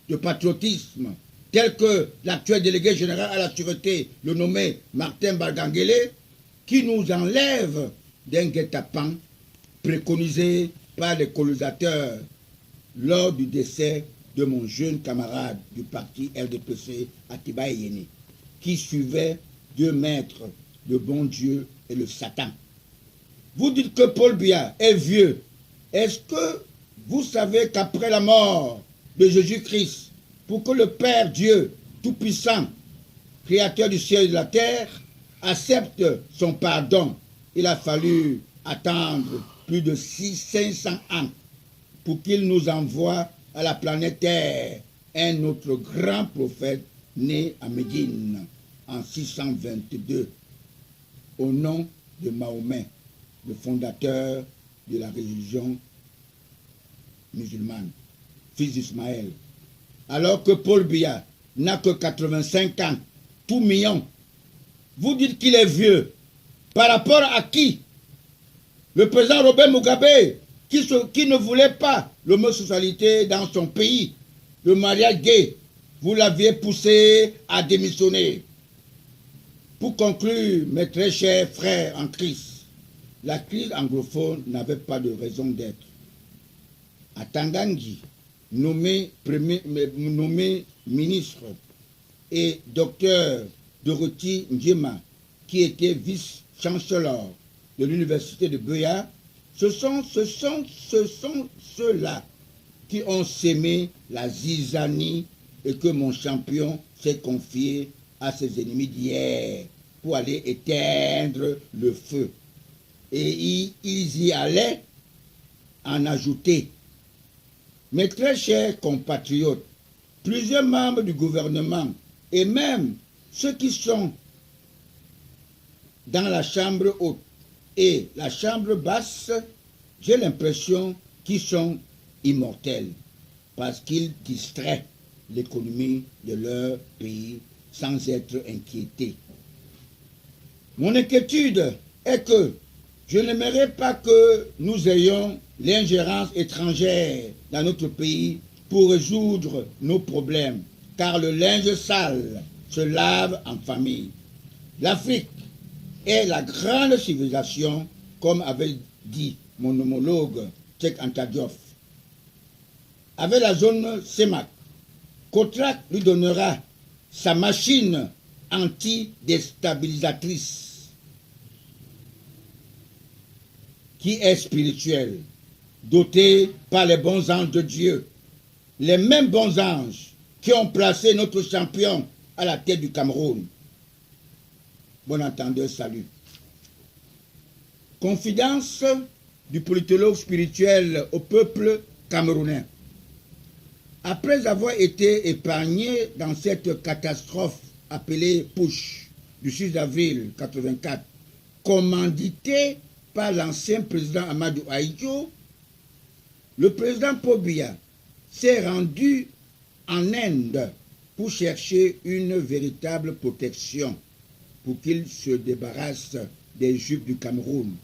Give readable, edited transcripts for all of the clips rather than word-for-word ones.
de patriotisme, tel que l'actuel délégué général à la sûreté, le nommé Martin Barganguele, qui nous enlève d'un guet-apens préconisé par les colonisateurs lors du décès de mon jeune camarade du parti RDPC, Atiba Yéni, qui suivait deux maîtres, le bon Dieu et le Satan. Vous dites que Paul Biya est vieux. Est-ce que vous savez qu'après la mort de Jésus-Christ, pour que le Père Dieu Tout-Puissant, Créateur du ciel et de la terre, accepte son pardon, il a fallu attendre plus de 500 ans pour qu'il nous envoie à la planète Terre un autre grand prophète né à Médine en 622 au nom de Mahomet, le fondateur de la religion musulmane, fils d'Ismaël. Alors que Paul Biya n'a que 85 ans, tout mignon. Vous dites qu'il est vieux. Par rapport à qui? Le président Robert Mugabe, qui ne voulait pas l'homosexualité dans son pays, le mariage gay, vous l'aviez poussé à démissionner. Pour conclure, mes très chers frères en Christ, la crise anglophone n'avait pas de raison d'être. À Tanganji, nommé ministre, et docteur Dorothy Njema, qui était vice-chancellor de l'université de Buea, ce sont ceux-là qui ont sémé la zizanie et que mon champion s'est confié à ses ennemis d'hier pour aller éteindre le feu. Et ils y allaient en ajouter. Mes très chers compatriotes, plusieurs membres du gouvernement et même ceux qui sont dans la chambre haute et la chambre basse, j'ai l'impression qu'ils sont immortels parce qu'ils distraient l'économie de leur pays sans être inquiétés. Mon inquiétude est que je n'aimerais pas que nous ayons l'ingérence étrangère dans notre pays pour résoudre nos problèmes, car le linge sale se lave en famille. L'Afrique est la grande civilisation, comme avait dit mon homologue Cheikh Anta Diop. Avec la zone CEMAC, Kotrak lui donnera sa machine anti-déstabilisatrice qui est spirituelle, dotée par les bons anges de Dieu, les mêmes bons anges qui ont placé notre champion à la tête du Cameroun. Bon entendeur, salut. Confidence du politologue spirituel au peuple camerounais. Après avoir été épargné dans cette catastrophe appelée Push du 6 avril 1984, commandité par l'ancien président Amadou Ahidjo, le président Paul Biya s'est rendu en Inde pour chercher une véritable protection pour qu'il se débarrasse des Juifs du Cameroun.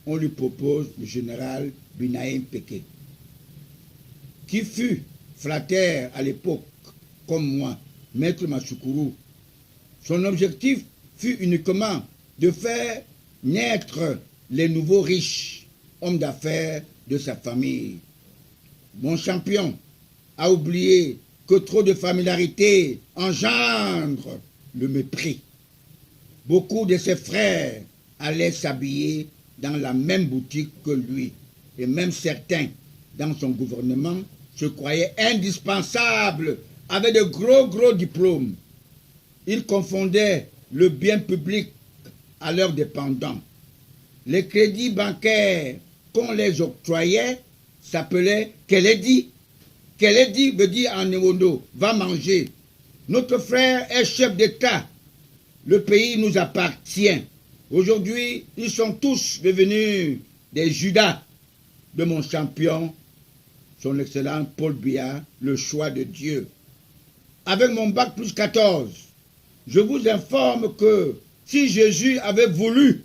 On lui propose le général Binaim Peke, qui fut flatteur à l'époque, comme moi, Maître Machoukourou. Son objectif fut uniquement de faire naître les nouveaux riches, hommes d'affaires de sa famille. Mon champion a oublié que trop de familiarité engendre le mépris. Beaucoup de ses frères allaient s'habiller dans la même boutique que lui, et même certains dans son gouvernement se croyaient indispensables avec de gros diplômes. Ils confondaient le bien public à leurs dépendants. Les crédits bancaires qu'on les octroyait s'appelaient Keledi. Keledi veut dire en Ewondo, va manger. Notre frère est chef d'État. Le pays nous appartient. Aujourd'hui, ils sont tous devenus des Judas de mon champion, son excellent Paul Biya, le choix de Dieu. Avec mon bac plus 14, je vous informe que si Jésus avait voulu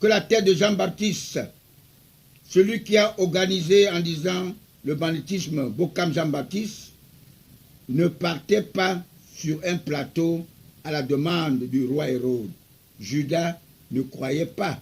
que la tête de Jean-Baptiste, celui qui a organisé en disant le banditisme Bokam Jean-Baptiste, ne partait pas sur un plateau à la demande du roi Hérode. Judas ne croyait pas